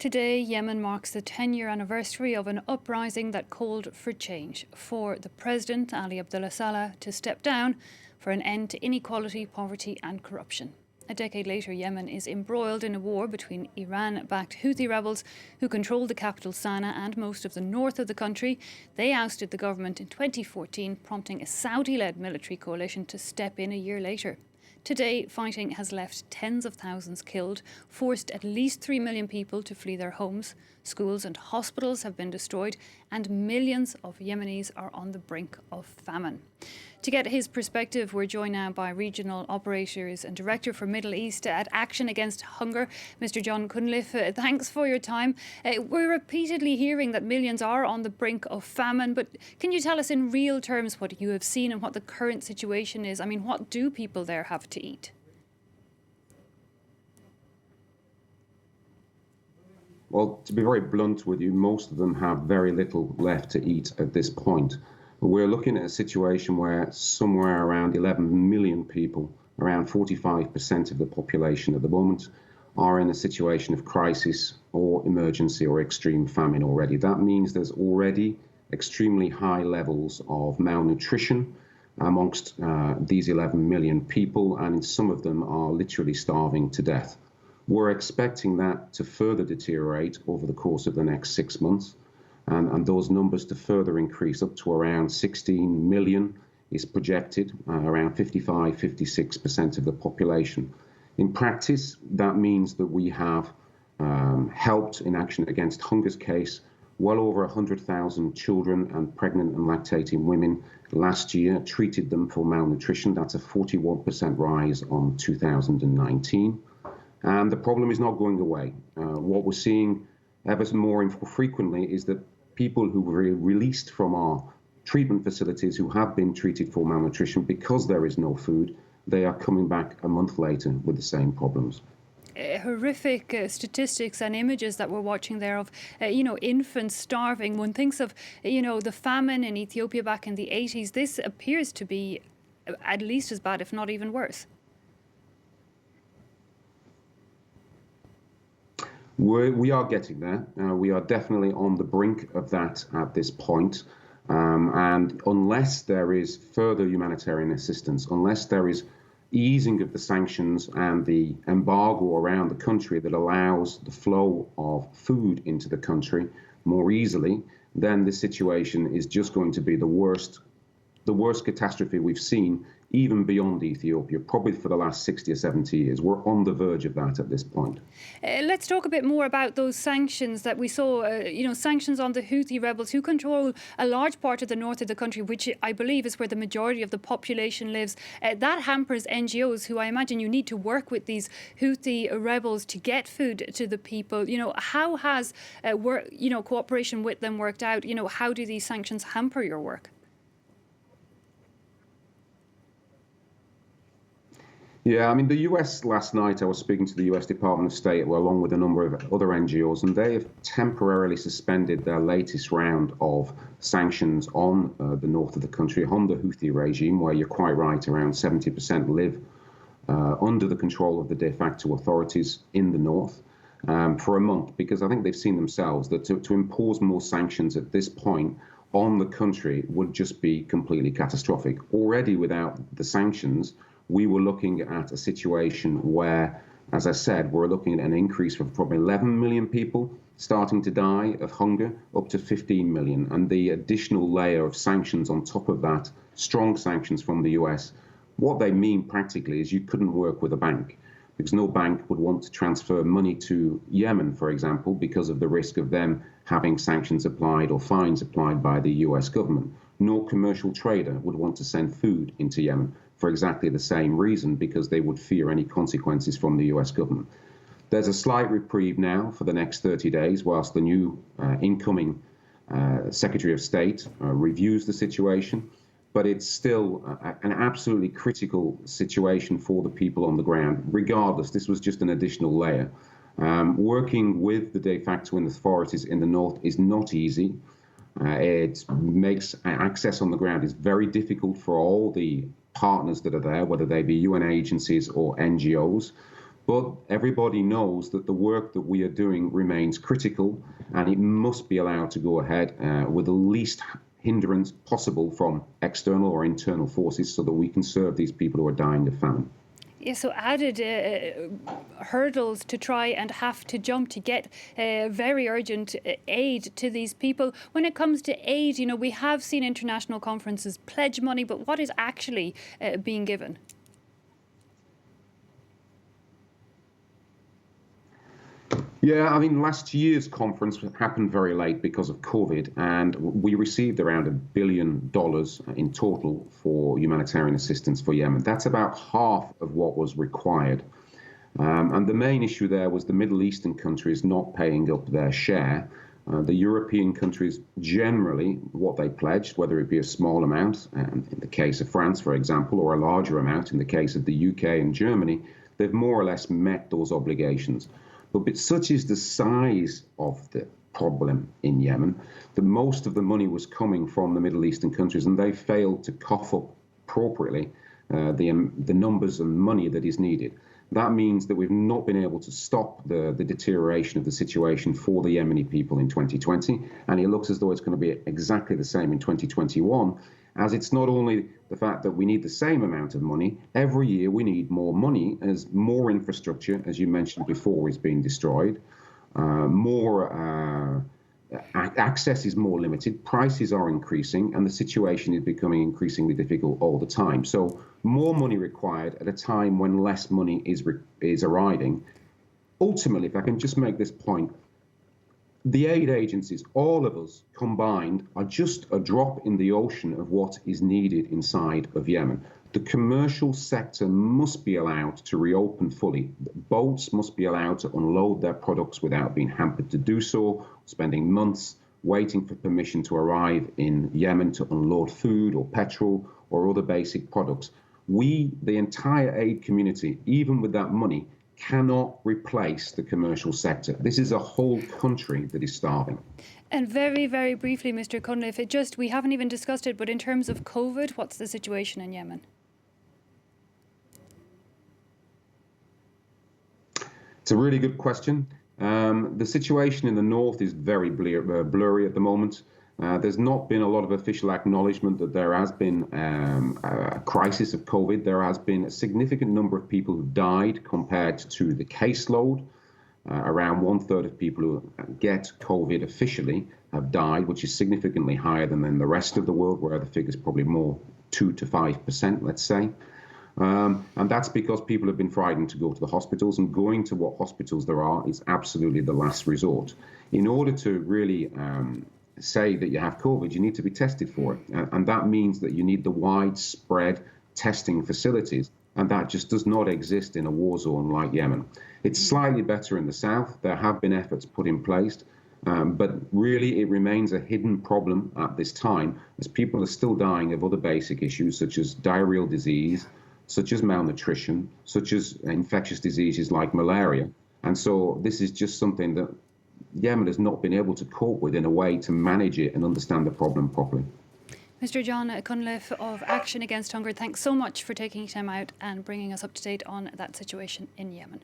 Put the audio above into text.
Today, Yemen marks the 10-year anniversary of an uprising that called for change, for the President, Ali Abdullah Saleh, to step down, for an end to inequality, poverty and corruption. A decade later, Yemen is embroiled in a war between Iran-backed Houthi rebels who control the capital Sana'a and most of the north of the country. They ousted the government in 2014, prompting a Saudi-led military coalition to step in a year later. Today, fighting has left tens of thousands killed, forced at least 3 million people to flee their homes. Schools and hospitals have been destroyed, and millions of Yemenis are on the brink of famine. To get his perspective, we're joined now by Regional Operators and Director for Middle East at Action Against Hunger, Mr. Jon Cunliffe. Thanks for your time. We're repeatedly hearing that millions are on the brink of famine, but can you tell us in real terms what you have seen and what the current situation is? I mean, what do people there have to eat? Well, to be very blunt with you, most of them have very little left to eat at this point. We're looking at a situation where somewhere around 11 million people, around 45% of the population at the moment, are in a situation of crisis or emergency or extreme famine already. That means there's already extremely high levels of malnutrition amongst these 11 million people, and some of them are literally starving to death. We're expecting that to further deteriorate over the course of the next 6 months. And those numbers to further increase up to around 16 million is projected, around 55–56% of the population. In practice, that means that we have helped in Action Against Hunger's case well over 100,000 children and pregnant and lactating women last year, treated them for malnutrition. That's a 41% rise on 2019. And the problem is not going away. What we're seeing ever more frequently is that people who were released from our treatment facilities who have been treated for malnutrition, because there is no food, they are coming back a month later with the same problems. Horrific statistics and images that we're watching there of, infants starving. One thinks of, the famine in Ethiopia back in the 80s. This appears to be at least as bad, if not even worse. We are getting there. We are definitely on the brink of that at this point. And unless there is further humanitarian assistance, unless there is easing of the sanctions and the embargo around the country that allows the flow of food into the country more easily, then the situation is just going to be the worst catastrophe we've seen, even beyond Ethiopia, probably for the last 60 or 70 years. We're on the verge of that at this point. Let's talk a bit more about those sanctions that we saw, sanctions on the Houthi rebels who control a large part of the north of the country, which I believe is where the majority of the population lives. That hampers NGOs who I imagine you need to work with these Houthi rebels to get food to the people. How has cooperation with them worked out? How do these sanctions hamper your work? Yeah, I mean, the US last night, I was speaking to the US Department of State, along with a number of other NGOs, and they have temporarily suspended their latest round of sanctions on the north of the country, on the Houthi regime, where you're quite right, around 70% live under the control of the de facto authorities in the north for a month, because I think they've seen themselves that to impose more sanctions at this point on the country would just be completely catastrophic. Already without the sanctions, we were looking at a situation where, as I said, we're looking at an increase from probably 11 million people starting to die of hunger up to 15 million. And the additional layer of sanctions on top of that, strong sanctions from the US, what they mean practically is you couldn't work with a bank, because no bank would want to transfer money to Yemen, for example, because of the risk of them having sanctions applied or fines applied by the US government. No commercial trader would want to send food into Yemen for exactly the same reason, because they would fear any consequences from the US government. There's a slight reprieve now for the next 30 days whilst the new incoming Secretary of State reviews the situation, but it's still an absolutely critical situation for the people on the ground. Regardless, this was just an additional layer. Working with the de facto authorities in the north is not easy. It makes access on the ground is very difficult for all the partners that are there, whether they be UN agencies or NGOs. But everybody knows that the work that we are doing remains critical, and it must be allowed to go ahead with the least hindrance possible from external or internal forces so that we can serve these people who are dying of famine. Yeah, so added hurdles to try and have to jump to get very urgent aid to these people. When it comes to aid, we have seen international conferences pledge money, but what is actually being given? Yeah, I mean, last year's conference happened very late because of COVID, and we received around $1 billion in total for humanitarian assistance for Yemen. That's about half of what was required. And the main issue there was the Middle Eastern countries not paying up their share. The European countries generally, what they pledged, whether it be a small amount, in the case of France, for example, or a larger amount in the case of the UK and Germany, they've more or less met those obligations. But such is the size of the problem in Yemen that most of the money was coming from the Middle Eastern countries, and they failed to cough up appropriately the numbers and money that is needed. That means that we've not been able to stop the deterioration of the situation for the Yemeni people in 2020, and it looks as though it's going to be exactly the same in 2021, as it's not only the fact that we need the same amount of money, every year we need more money as more infrastructure, as you mentioned before, is being destroyed, access is more limited, prices are increasing, and the situation is becoming increasingly difficult all the time. So more money required at a time when less money is arriving. Ultimately, if I can just make this point, the aid agencies, all of us combined, are just a drop in the ocean of what is needed inside of Yemen. The commercial sector must be allowed to reopen fully. Boats must be allowed to unload their products without being hampered to do so, spending months waiting for permission to arrive in Yemen to unload food or petrol or other basic products. We, the entire aid community, even with that money, cannot replace the commercial sector. This is a whole country that is starving. And very, very briefly, Mr. Cunliffe, we haven't even discussed it, but in terms of COVID, what's the situation in Yemen? It's a really good question. The situation in the north is very blurry at the moment. There's not been a lot of official acknowledgement that there has been a crisis of COVID. There has been a significant number of people who died compared to the caseload. Around 1/3 of people who get COVID officially have died, which is significantly higher than in the rest of the world, where the figure's probably more 2 to 5%, let's say. And that's because people have been frightened to go to the hospitals, and going to what hospitals there are is absolutely the last resort. In order to really say that you have COVID, you need to be tested for it. And that means that you need the widespread testing facilities. And that just does not exist in a war zone like Yemen. It's slightly better in the south. There have been efforts put in place. But really, it remains a hidden problem at this time, as people are still dying of other basic issues, such as diarrheal disease, such as malnutrition, such as infectious diseases like malaria. And so this is just something that Yemen has not been able to cope with in a way to manage it and understand the problem properly. Mr. Jon Cunliffe of Action Against Hunger, thanks so much for taking time out and bringing us up to date on that situation in Yemen.